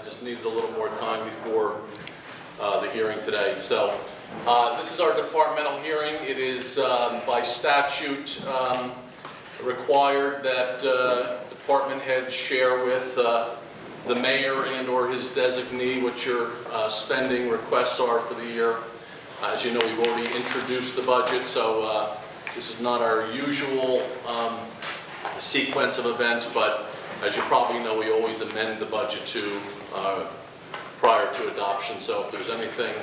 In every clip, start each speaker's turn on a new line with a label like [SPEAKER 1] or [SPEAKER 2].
[SPEAKER 1] just needed a little more time before the hearing today. So this is our departmental hearing. It is by statute required that department heads share with the mayor and or his designee what your spending requests are for the year. As you know, we've already introduced the budget, so this is not our usual sequence of events, but as you probably know, we always amend the budget prior to adoption. So if there's anything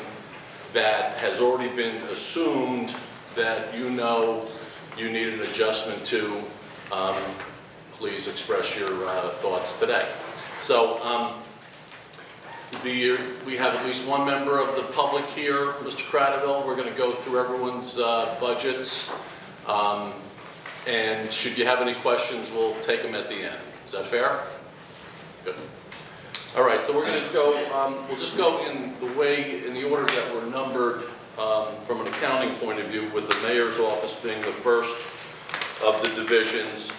[SPEAKER 1] that has already been assumed that you know you need an adjustment to, please express your thoughts today. So we have at least one member of the public here, Mr. Cradaville. We're going to go through everyone's budgets, and should you have any questions, we'll take them at the end. Is that fair? Good. All right, so we're going to go, we'll just go in the order that we're numbered from an accounting point of view, with the mayor's office being the first of the divisions.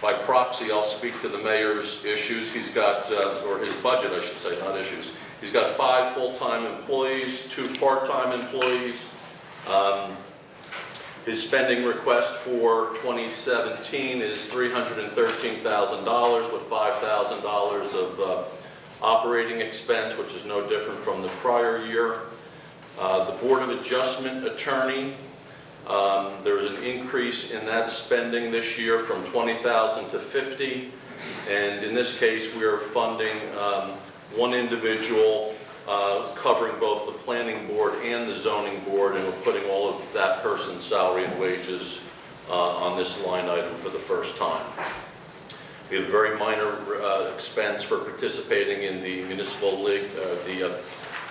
[SPEAKER 1] By proxy, I'll speak to the mayor's issues. He's got, or his budget, I should say, not issues. He's got 5 full-time employees, 2 part-time employees. His spending request for 2017 is $313,000 with $5,000 of operating expense, which is no different from the prior year. The Board of Adjustment attorney, there is an increase in that spending this year from $20,000 to $50,000, and in this case we are funding one individual covering both the planning board and the zoning board, and we're putting all of that person's salary and wages on this line item for the first time. We have a very minor expense for participating in the municipal league, the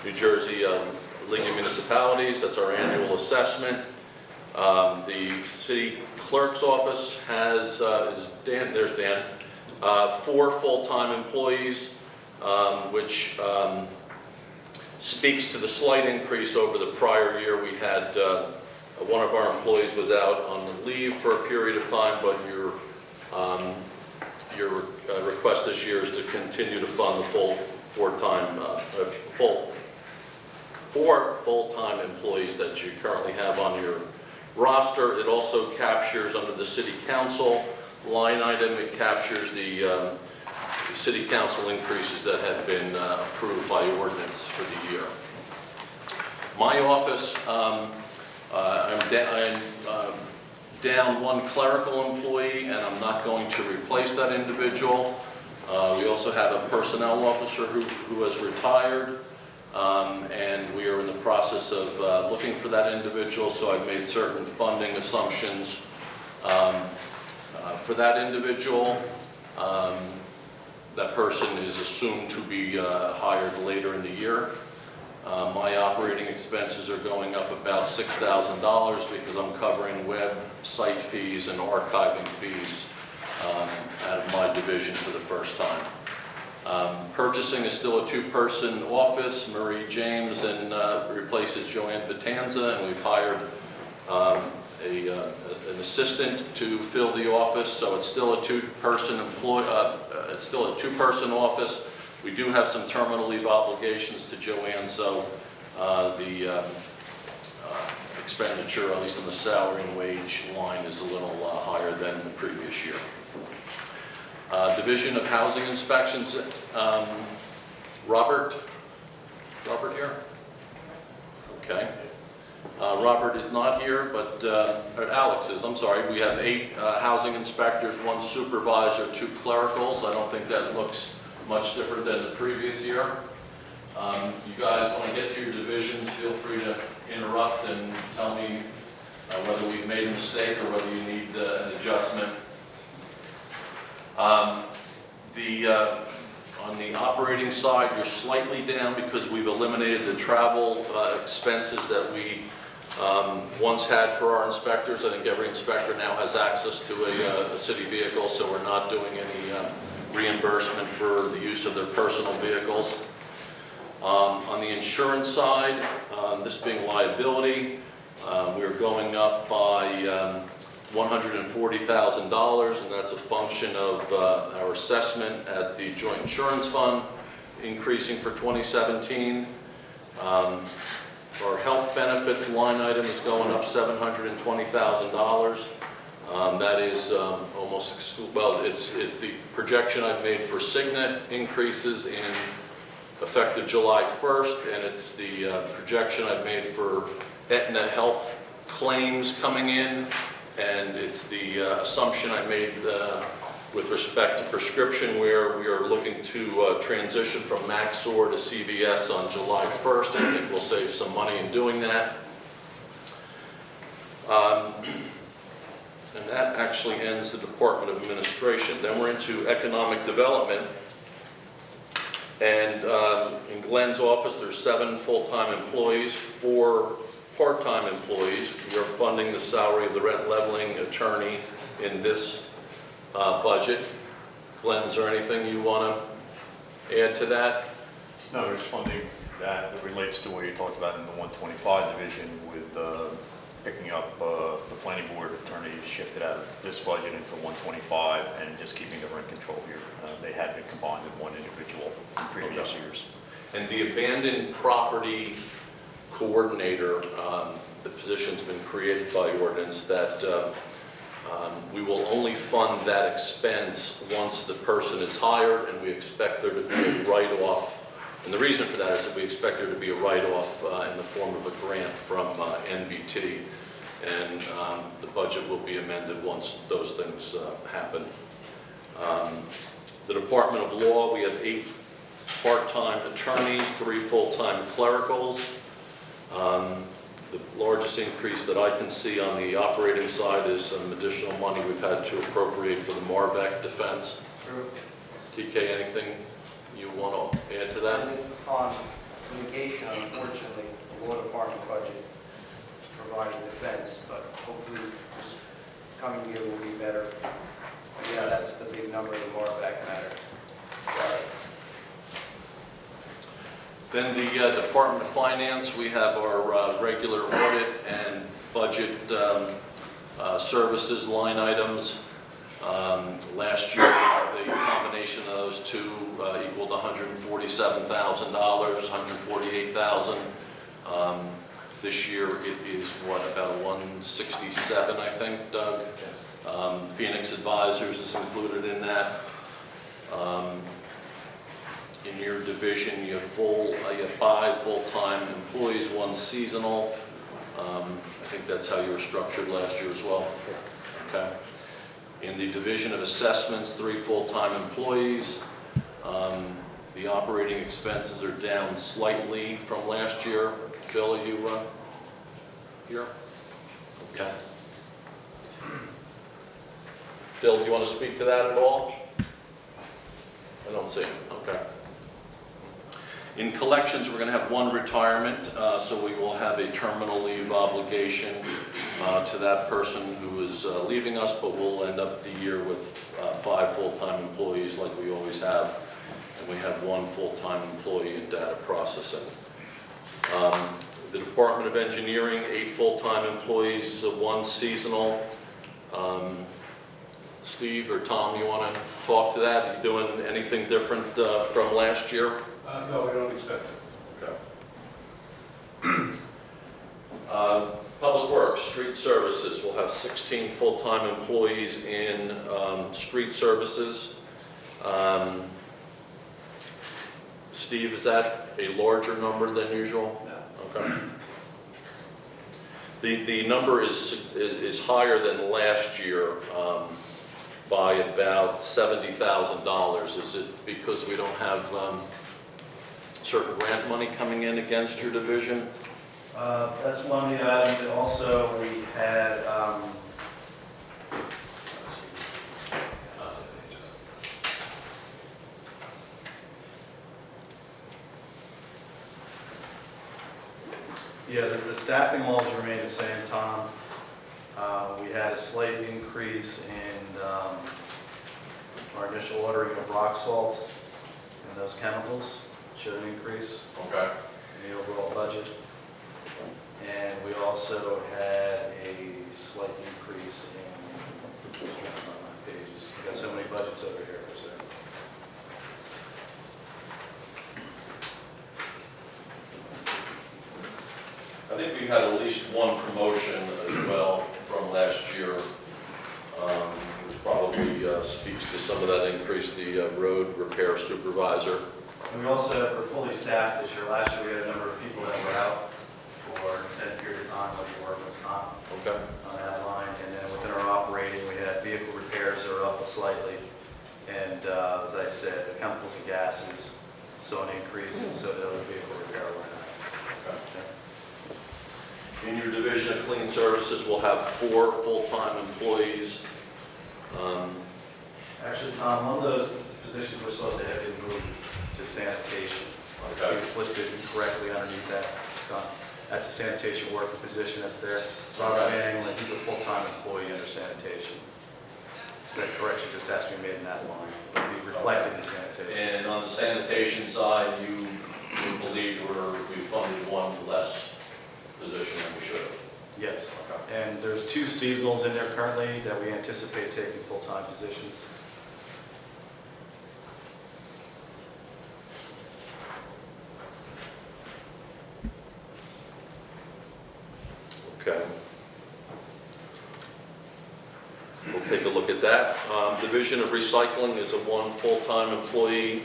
[SPEAKER 1] New Jersey League of Municipalities. That's our annual assessment. The city clerk's office has, there's Dan, 4 full-time employees, which speaks to the slight increase over the prior year. We had, one of our employees was out on the leave for a period of time, but your request this year is to continue to fund the full 4 full-time employees that you currently have on your roster. It also captures, under the city council line item, it captures the city council increases that have been approved by ordinance for the year. My office, I'm down 1 clerical employee, and I'm not going to replace that individual. We also have a personnel officer who has retired, and we are in the process of looking for that individual, so I've made certain funding assumptions for that individual. That person is assumed to be hired later in the year. My operating expenses are going up about $6,000 because I'm covering web site fees and archiving fees out of my division for the first time. Purchasing is still a 2-person office. Marie James and replaces Joanne Vitanza, and we've hired an assistant to fill the office, so it's still a 2-person it's still a 2-person office. We do have some terminal leave obligations to Joanne, so the expenditure, at least on the salary and wage line, is a little higher than the previous year. Division of Housing Inspections, Robert here? Okay. Robert is not here, but Alex is. I'm sorry. We have 8 housing inspectors, 1 supervisor, 2 clericals. I don't think that looks much different than the previous year. You guys, when I get to your divisions, feel free to interrupt and tell me whether we've made a mistake or whether you need an adjustment. On the operating side, you're slightly down because we've eliminated the travel expenses that we once had for our inspectors. I think every inspector now has access to a city vehicle, so we're not doing any reimbursement for the use of their personal vehicles. On the insurance side, this being liability, we're going up by $140,000, and that's a function of our assessment at the Joint Insurance Fund increasing for 2017. Our health benefits line item is going up $720,000. That is almost, well, it's the projection I've made for Cigna increases in effective July 1st, and it's the projection I've made for Aetna health claims coming in, and it's the assumption I made with respect to prescription, where we are looking to transition from Maxor to CVS on July 1st, and I think we'll save some money in doing that. And that actually ends the Department of Administration. Then we're into Economic Development. And in Glenn's office, there's 7 full-time employees, 4 part-time employees. We are funding the salary of the rent leveling attorney in this budget. Glenn, is there anything you want to add to that?
[SPEAKER 2] No, there's funding that relates to what you talked about in the 125 division with picking up the planning board attorney shifted out of this budget into 125 and just keeping the rent control here. They had been combined in one individual in previous years.
[SPEAKER 1] And the abandoned property coordinator, the position's been created by ordinance that we will only fund that expense once the person is hired, and we expect there to be a write-off. And the reason for that is that we expect there to be a write-off in the form of a grant from NBT, and the budget will be amended once those things happen. The Department of Law, we have 8 part-time attorneys, 3 full-time clericals. The largest increase that I can see on the operating side is some additional money we've had to appropriate for the Marbeck defense.
[SPEAKER 3] True.
[SPEAKER 1] TK, anything you want to add to that?
[SPEAKER 3] On litigation, unfortunately, the law department budget is providing defense, but hopefully coming year will be better. But yeah, that's the big number, the Marbeck matter.
[SPEAKER 1] Then the Department of Finance, we have our regular audit and budget services line items. Last year, the combination of those two equaled $147,000, $148,000. This year it is what, about 167, I think, Doug?
[SPEAKER 3] Yes.
[SPEAKER 1] Phoenix Advisors is included in that. In your division, you have 5 full-time employees, 1 seasonal. I think that's how you were structured last year as well. Okay. In the Division of Assessments, 3 full-time employees. The operating expenses are down slightly from last year. Phil, are you here? Okay. Phil, do you want to speak to that at all? I don't see him. Okay. In collections, we're going to have 1 retirement, so we will have a terminal leave obligation to that person who is leaving us, but we'll end up the year with 5 full-time employees like we always have, and we have 1 full-time employee in data processing. The Department of Engineering, 8 full-time employees, 1 seasonal. Steve or Tom, you want to talk to that? Are you doing anything different from last year?
[SPEAKER 4] No, we don't expect it.
[SPEAKER 1] Okay. Public Works, Street Services, we'll have 16 full-time employees in street services. Steve, is that a larger number than usual?
[SPEAKER 4] No.
[SPEAKER 1] Okay. The number is higher than last year by about $70,000. Is it because we don't have certain grant money coming in against your division?
[SPEAKER 5] That's one of the items, and also we had, the staffing levels remain the same, Tom. We had a slight increase in our initial ordering of rock salt and those chemicals. Showed an increase
[SPEAKER 1] Okay.
[SPEAKER 5] in the overall budget. And we also had a slight increase in jumping on my pages. I got so many budgets over here for a second.
[SPEAKER 1] I think we had at least one promotion as well from last year. Which probably speaks to some of that increase, the road repair supervisor.
[SPEAKER 5] And we also, we're fully staffed this year. Last year, we had a number of people that were out for an extended period of time, whether your work was not
[SPEAKER 1] Okay.
[SPEAKER 5] on that line. And then within our operating, we had vehicle repairs that are up slightly. And as I said, the chemicals and gases saw an increase, and so did other vehicle repair line items. Okay.
[SPEAKER 1] In your division of clean services, we'll have 4 full-time employees.
[SPEAKER 5] Actually, Tom, one of those positions we're supposed to have been moved to sanitation. I think it's listed incorrectly underneath that. That's a sanitation worker position that's there. Robert Van Engelen, he's a full-time employee under sanitation. So that correction just has to be made in that line. It'll be reflected in sanitation.
[SPEAKER 1] And on the sanitation side, you believe we funded one less position than we should have?
[SPEAKER 5] Yes.
[SPEAKER 1] Okay.
[SPEAKER 5] And there's 2 seasonals in there currently that we anticipate taking full-time positions.
[SPEAKER 1] Okay. We'll take a look at that. Division of Recycling is a 1 full-time employee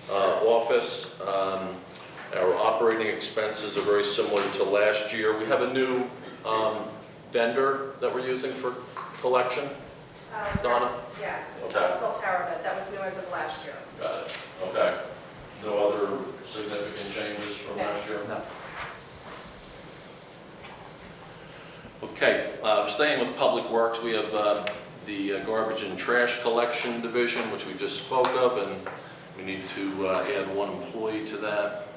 [SPEAKER 1] office. Our operating expenses are very similar to last year. We have a new vendor that we're using for collection. Donna?
[SPEAKER 6] Yes,
[SPEAKER 1] Okay.
[SPEAKER 6] Solterra, that was new as of last year.
[SPEAKER 1] Got it. Okay. No other significant changes from
[SPEAKER 6] No.
[SPEAKER 1] last year?
[SPEAKER 5] No.
[SPEAKER 1] Okay, staying with Public Works, we have the garbage and trash collection division, which we just spoke of, and we need to add 1 employee to that.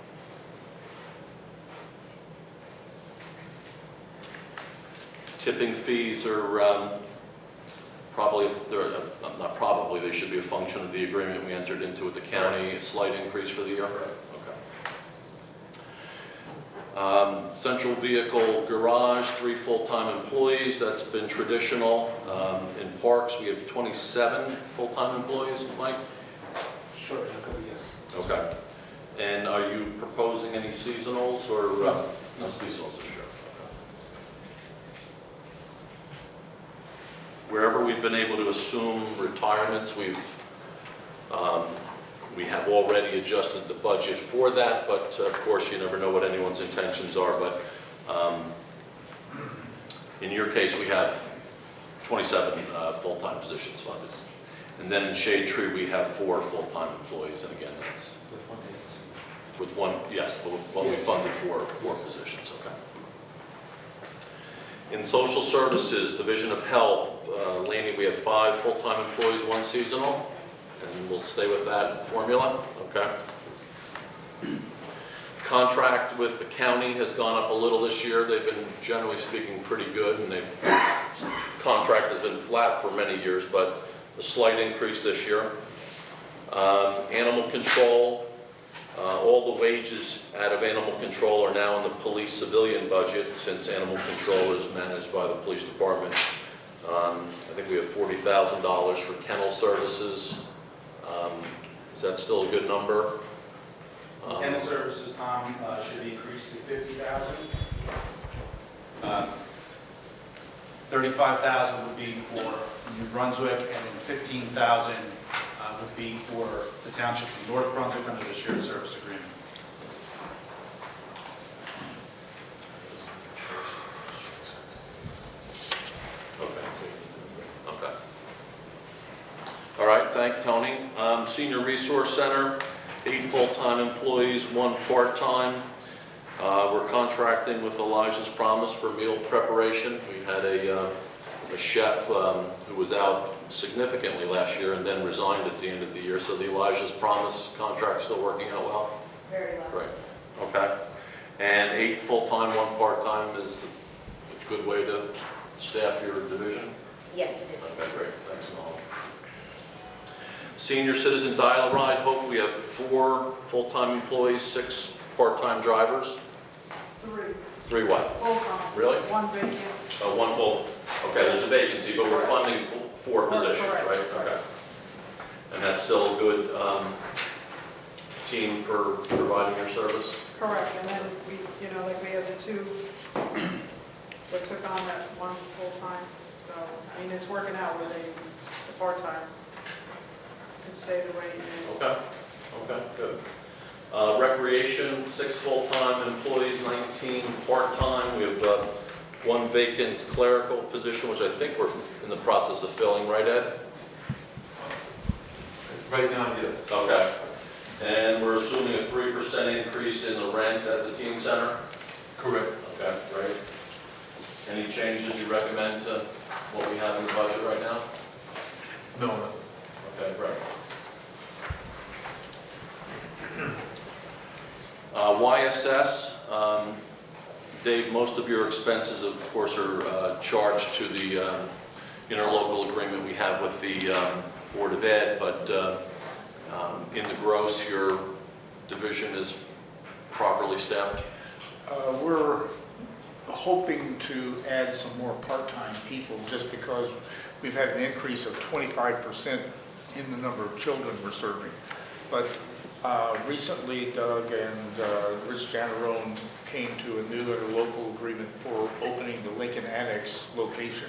[SPEAKER 1] Tipping fees are probably, not probably, they should be a function of the agreement we entered into with the county, a slight increase for the year. Okay. Central Vehicle Garage, 3 full-time employees, that's been traditional. In Parks, we have 27 full-time employees, Mike?
[SPEAKER 3] Sure, yes.
[SPEAKER 1] Okay. And are you proposing any seasonals or? No seasonals this year. Wherever we've been able to assume retirements, we have already adjusted the budget for that, but of course you never know what anyone's intentions are. But in your case, we have 27 full-time positions funded. And then in Shade Tree, we have 4 full-time employees, and again, that's with 1, yes, well, we funded 4 positions, okay. In Social Services, Division of Health, Laney, we have 5 full-time employees, 1 seasonal, and we'll stay with that formula, okay? Contract with the county has gone up a little this year. They've been, generally speaking, pretty good, and contract has been flat for many years, but a slight increase this year. Animal Control, all the wages out of Animal Control are now in the police civilian budget, since Animal Control is managed by the police department. I think we have $40,000 for kennel services. Is that still a good number?
[SPEAKER 7] Kennel services, Tom, should be increased to $50,000. $35,000 would be for New Brunswick, and then $15,000 would be for the township of North Brunswick under the shared service agreement.
[SPEAKER 1] Okay. All right, thank you, Tony. Senior Resource Center, 8 full-time employees, 1 part-time. We're contracting with Elijah's Promise for meal preparation. We had a chef who was out significantly last year and then resigned at the end of the year. So the Elijah's Promise contract still working out well?
[SPEAKER 6] Very well.
[SPEAKER 1] Great. Okay. And 8 full-time, 1 part-time is a good way to staff your division?
[SPEAKER 6] Yes, it is.
[SPEAKER 1] Okay, great. Thanks, Noel. Senior Citizen Dial Ride, Hope, we have 4 full-time employees, 6 part-time drivers.
[SPEAKER 8] 3.
[SPEAKER 1] 3 what?
[SPEAKER 8] Full-time.
[SPEAKER 1] Really?
[SPEAKER 8] 1 vacant.
[SPEAKER 1] 1 full. Okay, there's a vacancy, but we're funding 4 positions,
[SPEAKER 6] correct.
[SPEAKER 1] right? Okay. And that's still a good team for providing your service?
[SPEAKER 8] Correct, and then we, like we have the 2 that took on that 1 full-time, so, I mean, it's working out where the part-time can stay the way it is.
[SPEAKER 1] Okay, good. Recreation, 6 full-time employees, 19 part-time. We have 1 vacant clerical position, which I think we're in the process of filling, right, Ed?
[SPEAKER 4] Right now, yes.
[SPEAKER 1] Okay. And we're assuming a 3% increase in the rent at the teen center?
[SPEAKER 4] Correct.
[SPEAKER 1] Okay, great. Any changes you recommend to what we have in the budget right now?
[SPEAKER 4] No,
[SPEAKER 1] Okay, great. YSS, Dave, most of your expenses, of course, are charged to the interlocal agreement we have with the Board of Ed, but in the gross, your division is properly staffed?
[SPEAKER 9] We're hoping to add some more part-time people just because we've had an increase of 25% in the number of children we're serving. But recently, Doug and Rich Janarone came to a new interlocal agreement for opening the Lincoln Annex location.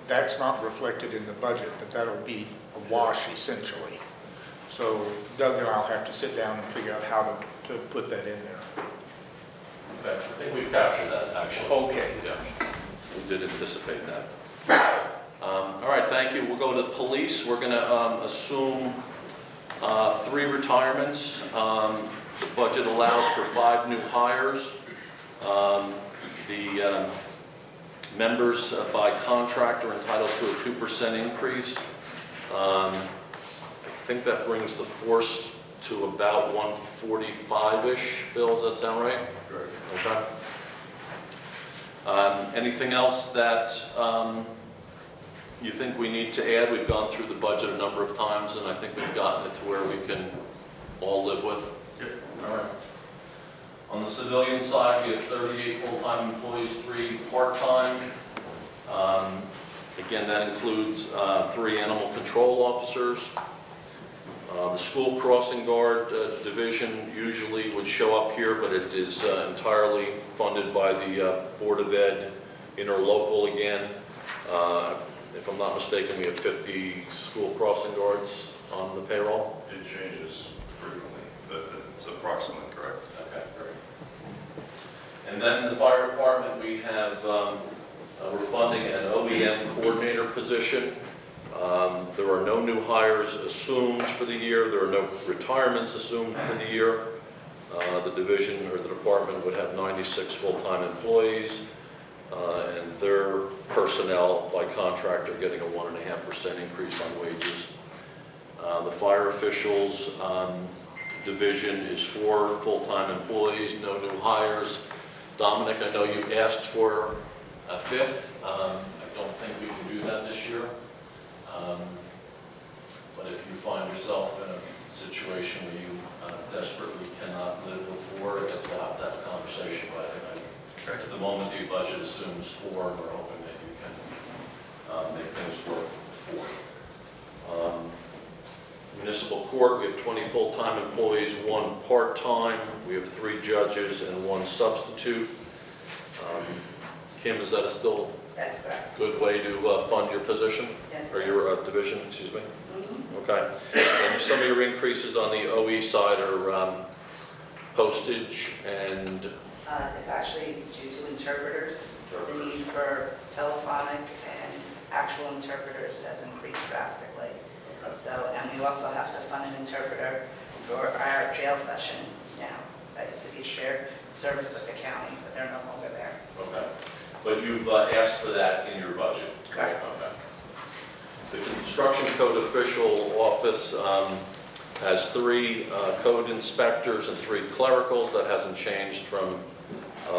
[SPEAKER 9] That's not reflected in the budget, but that'll be a wash essentially. So Doug and I'll have to sit down and figure out how to put that in there.
[SPEAKER 1] Okay, I think we've captured that, actually.
[SPEAKER 9] Okay.
[SPEAKER 1] Yeah, we did anticipate that. All right, thank you. We'll go to the police. We're going to assume 3 retirements. The budget allows for 5 new hires. The members by contract are entitled to a 2% increase. I think that brings the force to about 145-ish. Bill, does that sound right?
[SPEAKER 4] correct.
[SPEAKER 1] Okay. Anything else that you think we need to add? We've gone through the budget a number of times, and I think we've gotten it to where we can all live with.
[SPEAKER 4] Yep.
[SPEAKER 1] All right. On the civilian side, we have 38 full-time employees, 3 part-time. Again, that includes 3 animal control officers. The school crossing guard division usually would show up here, but it is entirely funded by the Board of Ed, interlocal again. If I'm not mistaken, we have 50 school crossing guards on the payroll.
[SPEAKER 10] It changes frequently, but it's approximately correct.
[SPEAKER 1] Okay, great. And then the fire department, we have, we're funding an OEM coordinator position. There are no new hires assumed for the year. There are no retirements assumed for the year. The division or the department would have 96 full-time employees, and their personnel by contract are getting a 1.5% increase on wages. The fire officials division is 4 full-time employees, no new hires. Dominic, I know you asked for a 5th. I don't think we can do that this year. But if you find yourself in a situation where you desperately cannot live with 4, I guess we'll have to have a conversation about it. At the moment, the budget assumes 4, and we're hoping that you can make things work with 4. Municipal court, we have 20 full-time employees, 1 part-time. We have 3 judges and 1 substitute. Kim, is that a still
[SPEAKER 6] That's correct.
[SPEAKER 1] good way to fund your position?
[SPEAKER 6] Yes,
[SPEAKER 1] Or
[SPEAKER 6] it
[SPEAKER 1] your division, excuse me?
[SPEAKER 6] Mhm.
[SPEAKER 1] Okay. And some of your increases on the OE side are postage and,
[SPEAKER 11] It's actually due to interpreters. The need for telephonic and actual interpreters has increased drastically. So, and we also have to fund an interpreter for our jail session now. That used to be a shared service with the county, but they're no longer there.
[SPEAKER 1] okay. But you've asked for that in your budget?
[SPEAKER 11] Correct.
[SPEAKER 1] Okay. The construction code official office has 3 code inspectors and 3 clericals. That hasn't changed from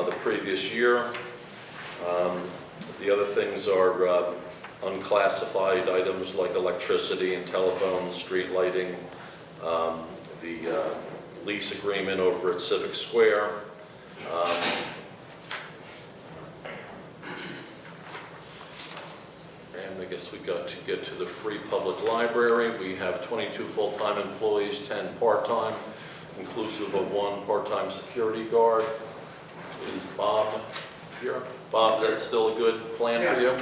[SPEAKER 1] the previous year. The other things are unclassified items like electricity and telephone, street lighting, the lease agreement over at Civic Square. And I guess we got to get to the free public library. We have 22 full-time employees, 10 part-time, inclusive of 1 part-time security guard. Is Bob here? Bob, is that still a good plan for you?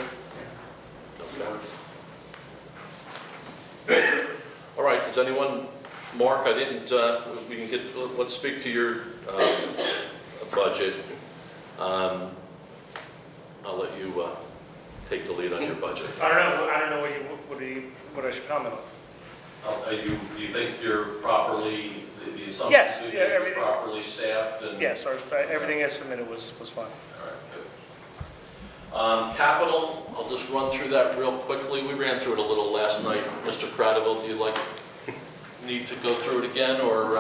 [SPEAKER 1] Okay. All right, does anyone, Mark, I didn't, we can get, let's speak to your budget. I'll let you take the lead on your budget.
[SPEAKER 12] I don't know what I should comment on.
[SPEAKER 1] Do you think you're properly, the assumption
[SPEAKER 12] Yes,
[SPEAKER 1] is
[SPEAKER 12] yeah,
[SPEAKER 1] you're
[SPEAKER 12] everything-
[SPEAKER 1] properly staffed? And
[SPEAKER 12] Yes, everything I submitted was fine.
[SPEAKER 1] all right, good. Capital, I'll just run through that real quickly. We ran through it a little last night. Mr. Cradaville, do you need to go through it again, or?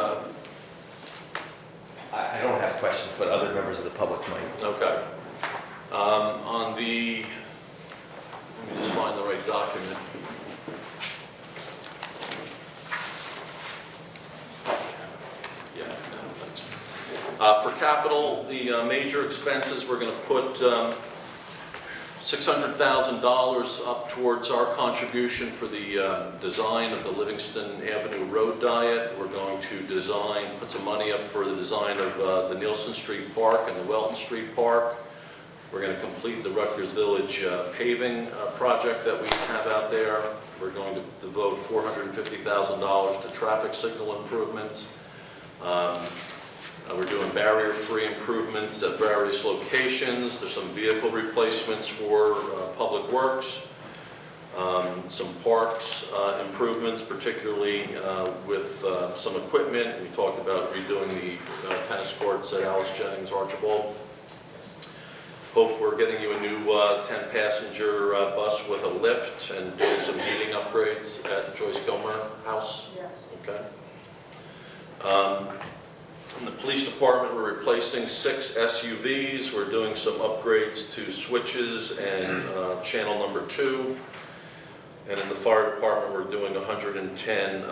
[SPEAKER 13] I don't have questions, but other members of the public might.
[SPEAKER 1] Okay. On the, let me just find the right document. Yeah, no, thanks. For capital, the major expenses, we're going to put $600,000 up towards our contribution for the design of the Livingston Avenue Road Diet. We're going to put some money up for the design of the Nielsen Street Park and the Welton Street Park. We're going to complete the Rutgers Village paving project that we have out there. We're going to devote $450,000 to traffic signal improvements. We're doing barrier-free improvements at various locations. There's some vehicle replacements for Public Works. Some parks improvements, particularly with some equipment. We talked about redoing the tennis courts at Alice Jennings Archibald. Hope we're getting you a new 10-passenger bus with a lift and doing some heating upgrades at Joyce Kilmer House.
[SPEAKER 8] Yes.
[SPEAKER 1] Okay. In the police department, we're replacing 6 SUVs. We're doing some upgrades to switches and channel number 2. And in the fire department, we're doing 110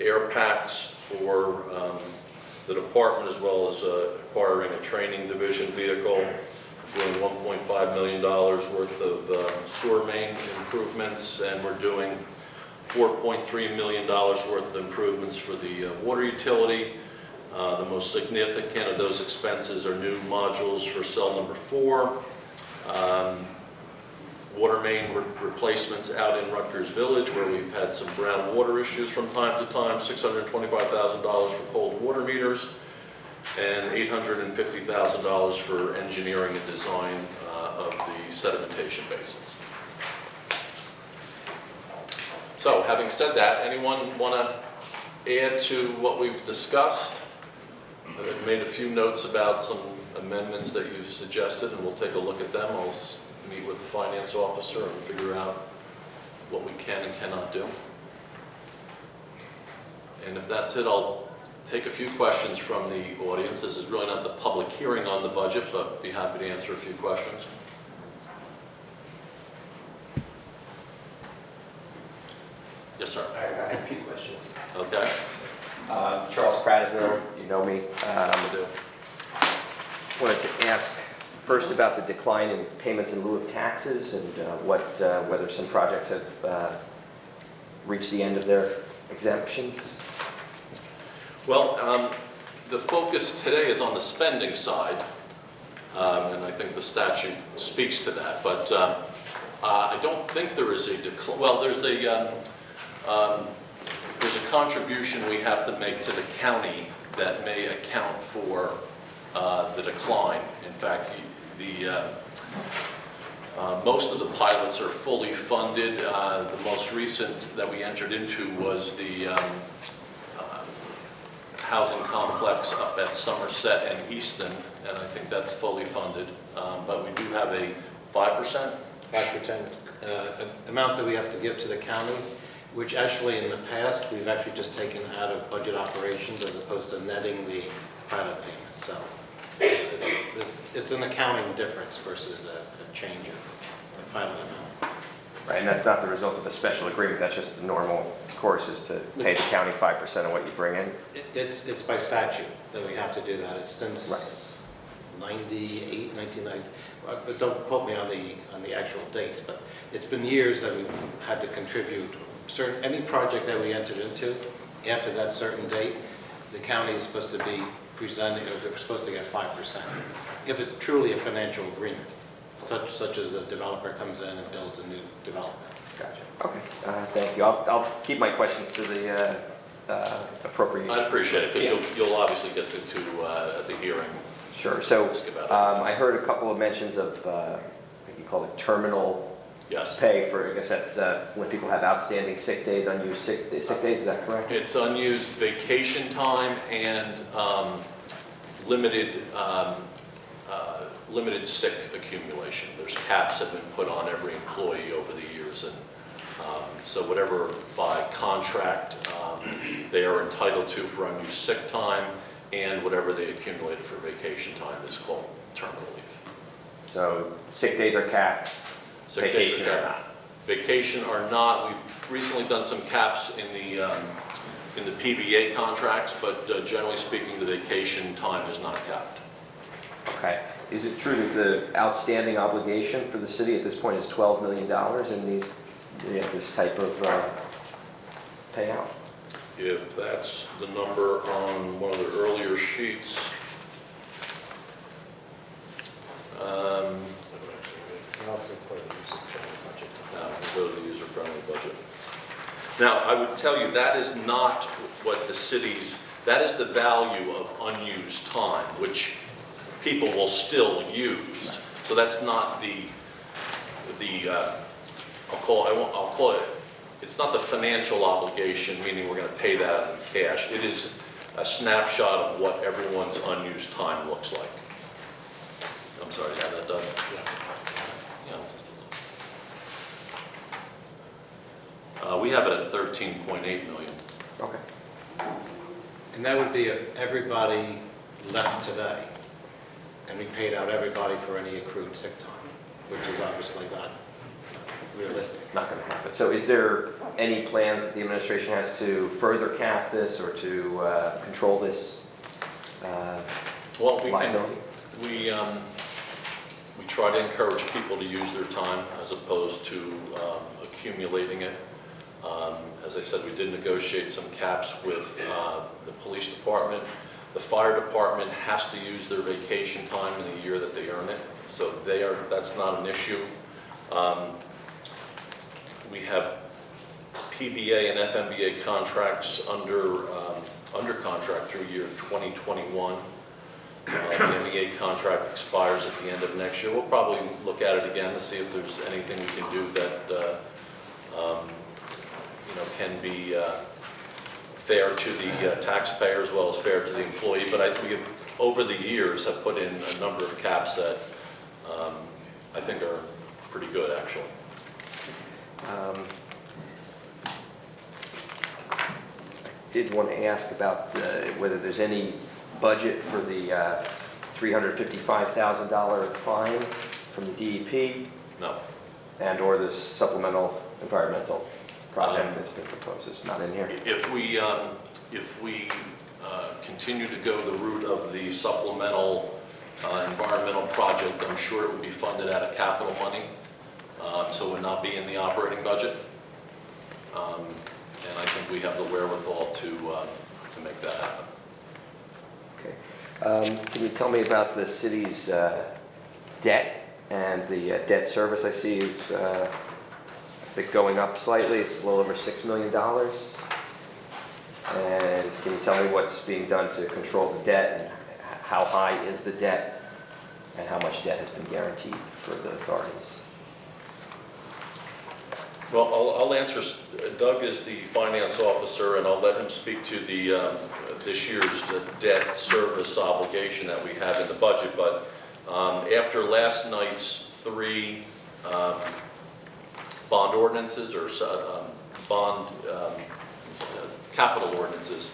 [SPEAKER 1] air packs for the department, as well as acquiring a training division vehicle, doing $1.5 million worth of sewer main improvements, and we're doing $4.3 million worth of improvements for the water utility. The most significant of those expenses are new modules for cell number 4, water main replacements out in Rutgers Village, where we've had some brown water issues from time to time, $625,000 for cold water meters, and $850,000 for engineering and design of the sedimentation basins. So, having said that, anyone want to add to what we've discussed? I've made a few notes about some amendments that you've suggested, and we'll take a look at them. I'll meet with the finance officer and figure out what we can and cannot do. And if that's it, I'll take a few questions from the audience. This is really not the public hearing on the budget, but be happy to answer a few questions. Yes, sir.
[SPEAKER 13] I have a few questions.
[SPEAKER 1] Okay.
[SPEAKER 13] Charles Cradaville, you know me.
[SPEAKER 1] I do.
[SPEAKER 13] Wanted to ask first about the decline in payments in lieu of taxes and whether some projects have reached the end of their exemptions.
[SPEAKER 1] Well, the focus today is on the spending side, and I think the statute speaks to that. But I don't think there is a decline. Well, there's a contribution we have to make to the county that may account for the decline. In fact, most of the pilots are fully funded. The most recent that we entered into was the housing complex up at Somerset and Easton, and I think that's fully funded. But we do have a 5%?
[SPEAKER 14] 5% amount that we have to give to the county, which actually in the past, we've actually just taken out of budget operations as opposed to netting the pilot payment. So it's an accounting difference versus a change of the pilot amount.
[SPEAKER 13] Right, and that's not the result of a special agreement, that's just the normal course is to pay the county 5% of what you bring in?
[SPEAKER 14] It's by statute that we have to do that. It's since 98, 1990, but don't quote me on the actual dates, but it's been years that we've had to contribute any project that we entered into after that certain date, the county is supposed to be presenting, or they're supposed to get 5%. If it's truly a financial agreement, such as a developer comes in and builds a new development.
[SPEAKER 13] Gotcha. Okay, thank you. I'll keep my questions to the appropriation.
[SPEAKER 1] I appreciate it, because you'll obviously get to at the hearing.
[SPEAKER 13] Sure. So
[SPEAKER 1] Ask about it.
[SPEAKER 13] I heard a couple of mentions of, I think you call it terminal
[SPEAKER 1] Yes.
[SPEAKER 13] pay for, I guess that's when people have outstanding sick days, unused sick days, is that correct?
[SPEAKER 1] It's unused vacation time and limited sick accumulation. There's caps have been put on every employee over the years, and so whatever by contract they are entitled to for unused sick time, and whatever they accumulated for vacation time is called terminal leave.
[SPEAKER 13] So sick days are capped,
[SPEAKER 1] Sick days
[SPEAKER 13] vacation
[SPEAKER 1] are
[SPEAKER 13] are
[SPEAKER 1] capped.
[SPEAKER 13] not.
[SPEAKER 1] Vacation are not. We've recently done some caps in the PBA contracts, but generally speaking, the vacation time is not capped.
[SPEAKER 13] Okay. Is it true that the outstanding obligation for the city at this point is $12 million in this type of payout?
[SPEAKER 1] If that's the number on one of the earlier sheets, go to the user-friendly budget. Now, I would tell you that is not what the city's, that is the value of unused time, which people will still use. So that's not I'll call it, it's not the financial obligation, meaning we're going to pay that out in cash. It is a snapshot of what everyone's unused time looks like. I'm sorry, you have that done? Yeah, just a little. We have it at 13.8 million.
[SPEAKER 13] Okay.
[SPEAKER 14] And that would be if everybody left today and we paid out everybody for any accrued sick time, which is obviously not realistic.
[SPEAKER 13] Not going to happen. So is there any plans that the administration has to further cap this or to control this liability?
[SPEAKER 1] We try to encourage people to use their time as opposed to accumulating it. As I said, we did negotiate some caps with the police department. The fire department has to use their vacation time in the year that they earn it, so that's not an issue. We have PBA and FMBA contracts under contract through year 2021. The MEA contract expires at the end of next year. We'll probably look at it again to see if there's anything we can do that can be fair to the taxpayer as well as fair to the employee. But we over the years have put in a number of caps that I think are pretty good, actually.
[SPEAKER 13] I did want to ask about whether there's any budget for the $355,000 fine from the DEP?
[SPEAKER 1] No.
[SPEAKER 13] And or the supplemental environmental project that's been proposed. It's not in here.
[SPEAKER 1] If we continue to go the route of the supplemental environmental project, I'm sure it would be funded out of capital money, so it would not be in the operating budget. And I think we have the wherewithal to make that happen.
[SPEAKER 13] Okay. Can you tell me about the city's debt and the debt service? I see it's going up slightly. It's a little over $6 million. And can you tell me what's being done to control the debt, and how high is the debt, and how much debt has been guaranteed for the authorities?
[SPEAKER 1] Well, I'll answer. Doug is the finance officer, and I'll let him speak to the this year's debt service obligation that we have in the budget. But after last night's 3 bond ordinances or capital ordinances,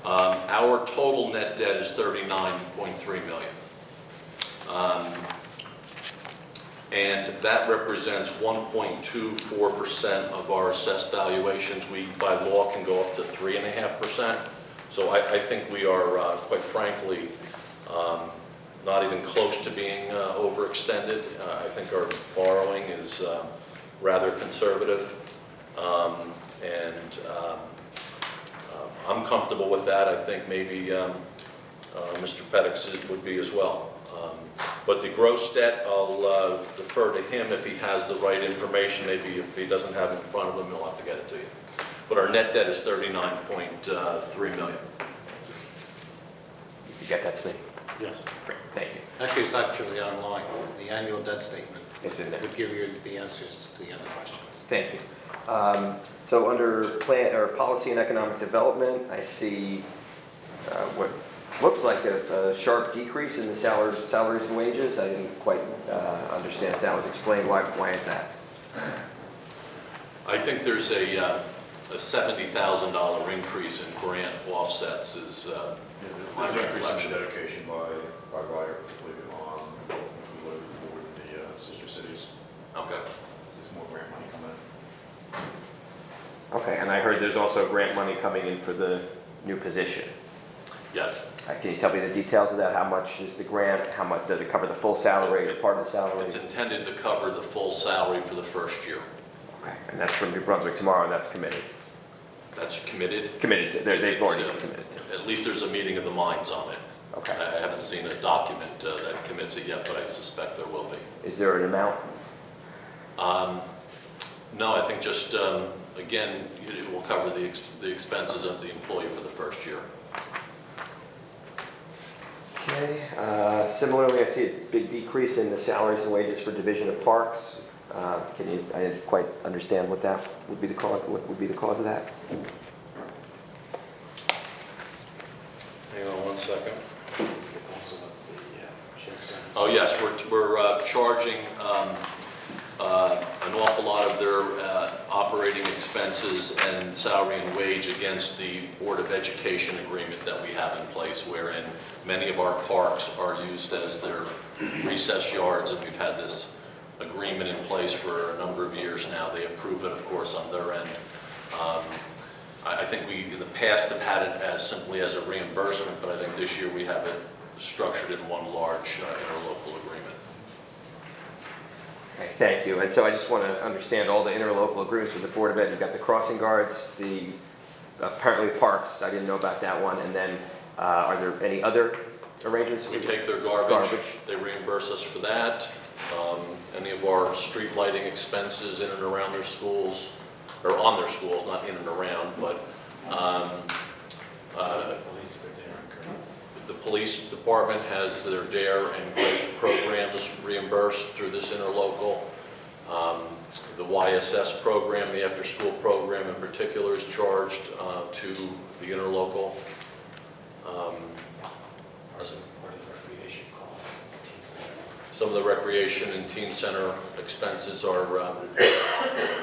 [SPEAKER 1] our total net debt is $39.3 million. And that represents 1.24% of our assessed valuations. We, by law, can go up to 3.5%. So I think we are, quite frankly, not even close to being overextended. I think our borrowing is rather conservative, and I'm comfortable with that. I think maybe Mr. Pettix would be as well. But the gross debt, I'll defer to him if he has the right information. Maybe if he doesn't have it in front of him, he'll have to get it to you. But our net debt is $39.3 million.
[SPEAKER 13] You could get that to me.
[SPEAKER 14] Yes.
[SPEAKER 13] Great, thank you.
[SPEAKER 14] Actually, it's actually online. The annual debt statement
[SPEAKER 13] It's in there.
[SPEAKER 14] would give you the answers to the other questions.
[SPEAKER 13] Thank you. So under plan or policy and economic development, I see what looks like a sharp decrease in the salaries and wages. I didn't quite understand if that was explained. Why is that?
[SPEAKER 1] I think there's a $70,000 increase in grant offsets is my
[SPEAKER 2] There's an increase
[SPEAKER 1] recollection.
[SPEAKER 2] in dedication by Ryder, completed on, we loaded forward the sister cities.
[SPEAKER 1] Okay.
[SPEAKER 2] There's more grant money coming in.
[SPEAKER 13] Okay, and I heard there's also grant money coming in for the new position.
[SPEAKER 1] Yes.
[SPEAKER 13] Can you tell me the details of that? How much is the grant? How much, does it cover the full salary or part of the salary?
[SPEAKER 1] It's intended to cover the full salary for the first year.
[SPEAKER 13] Okay, and that's from New Brunswick tomorrow, and that's committed?
[SPEAKER 1] That's committed.
[SPEAKER 13] Committed, they've already
[SPEAKER 1] It's,
[SPEAKER 13] committed.
[SPEAKER 1] At least there's a meeting of the minds on it.
[SPEAKER 13] Okay.
[SPEAKER 1] I haven't seen a document that commits it yet, but I suspect there will be.
[SPEAKER 13] Is there an amount?
[SPEAKER 1] No, I think just, again, it will cover the expenses of the employee for the first year.
[SPEAKER 13] Okay, similarly, I see a big decrease in the salaries and wages for Division of Parks. I didn't quite understand what that would be the cause, what would be the cause of that?
[SPEAKER 1] Hang on one second.
[SPEAKER 14] Also, that's the sheriff's center.
[SPEAKER 1] Oh, yes, we're charging an awful lot of their operating expenses and salary and wage against the Board of Education agreement that we have in place, wherein many of our parks are used as their recess yards, and we've had this agreement in place for a number of years now. They approve it, of course, on their end. I think we, in the past, have had it as simply as a reimbursement, but I think this year we have it structured in one large interlocal agreement.
[SPEAKER 13] Okay, thank you. And so I just want to understand all the interlocal agreements with the Board of Ed. You've got the crossing guards, the apparently parks. I didn't know about that one. And then are there any other arrangements?
[SPEAKER 1] We take their garbage. They reimburse us for that. Any of our street lighting expenses in and around their schools, or on their schools, not in and around, but
[SPEAKER 14] Police for Darren Curry.
[SPEAKER 1] the police department has their DARE and GRADE programs reimbursed through this interlocal. The YSS program, the after-school program in particular, is charged to the interlocal.
[SPEAKER 14] Part of the recreation costs.
[SPEAKER 1] Some of the recreation and teen center expenses are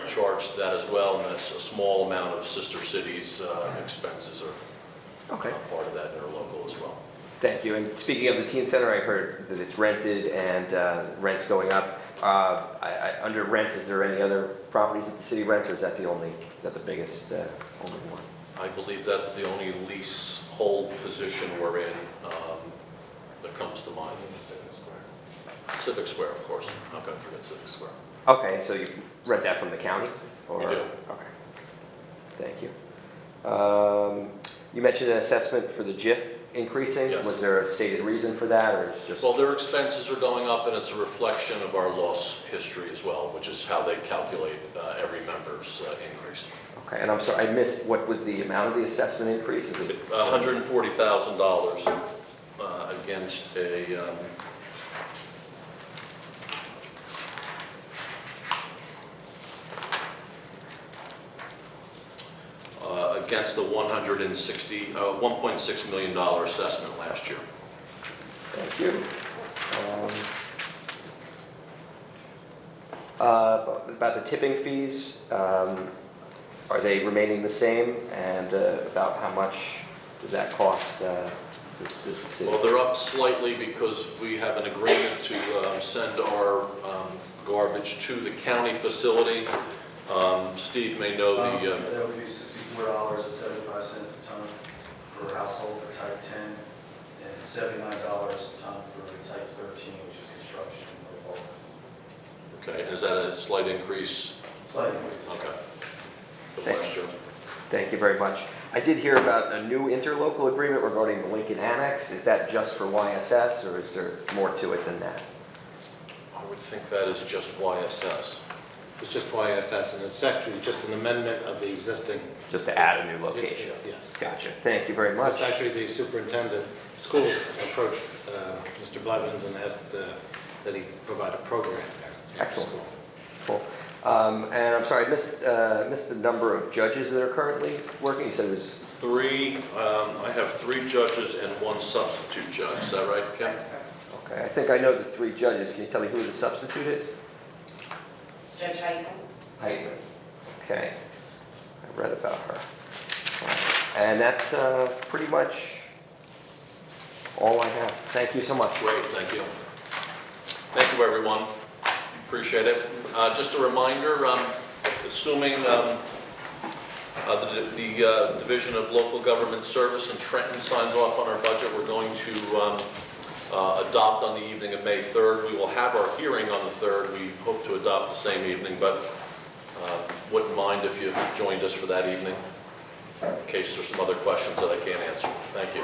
[SPEAKER 1] charged to that as well, and that's a small amount of sister cities' expenses are
[SPEAKER 13] Okay.
[SPEAKER 1] part of that interlocal as well.
[SPEAKER 13] Thank you. And speaking of the teen center, I heard that it's rented and rent's going up. Under rents, is there any other properties that the city rents, or is that the biggest, only one?
[SPEAKER 1] I believe that's the only leasehold position we're in that comes to mind. Civic Square, of course. Not going to forget Civic Square.
[SPEAKER 13] Okay, so you rent that from the county? Or?
[SPEAKER 1] We do.
[SPEAKER 13] Okay. Thank you. You mentioned an assessment for the JIF increasing.
[SPEAKER 1] Yes.
[SPEAKER 13] Was there a stated reason for that, or is just?
[SPEAKER 1] Well, their expenses are going up, and it's a reflection of our loss history as well, which is how they calculate every member's increase.
[SPEAKER 13] Okay, and I'm sorry, I missed, what was the amount of the assessment increase? Is it
[SPEAKER 1] $140,000 against a against the $1.6 million assessment last year.
[SPEAKER 13] Thank you. About the tipping fees, are they remaining the same? And about how much does that cost the city?
[SPEAKER 1] Well, they're up slightly because we have an agreement to send our garbage to the county facility. Steve may know the...
[SPEAKER 5] That would be $64.75 a ton for household for type 10, and $79 a ton for type 13, which is construction or bulk.
[SPEAKER 1] Okay, and is that a slight increase?
[SPEAKER 5] Slight increase.
[SPEAKER 1] Okay. From
[SPEAKER 13] Thank
[SPEAKER 1] last year.
[SPEAKER 13] Thank you very much. I did hear about a new interlocal agreement regarding the Lincoln Annex. Is that just for YSS, or is there more to it than that?
[SPEAKER 1] I would think that is just YSS.
[SPEAKER 14] It's just YSS, and it's actually just an amendment of the existing.
[SPEAKER 13] Just to add a new location?
[SPEAKER 14] Yes.
[SPEAKER 13] Gotcha. Thank you very much.
[SPEAKER 14] It's actually the superintendent, schools approached Mr. Blevins and asked that he provide a program there. at the
[SPEAKER 13] Excellent.
[SPEAKER 14] school.
[SPEAKER 13] Cool. And I'm sorry, I missed the number of judges that are currently working. You said it was
[SPEAKER 1] 3, I have 3 judges and 1 substitute judge. Is that right, Ken?
[SPEAKER 6] That's correct.
[SPEAKER 13] okay. I think I know the 3 judges. Can you tell me who the substitute is?
[SPEAKER 11] It's Judge Heitman.
[SPEAKER 13] Heitman. Okay. I read about her. And that's pretty much all I have. Thank you so much.
[SPEAKER 1] Great, thank you. Thank you, everyone. Appreciate it. Just a reminder, assuming the Division of Local Government Service in Trenton signs off on our budget, we're going to adopt on the evening of May 3rd. We will have our hearing on the 3rd. We hope to adopt the same evening, but wouldn't mind if you joined us for that evening, in case there's some other questions that I can't answer. Thank you.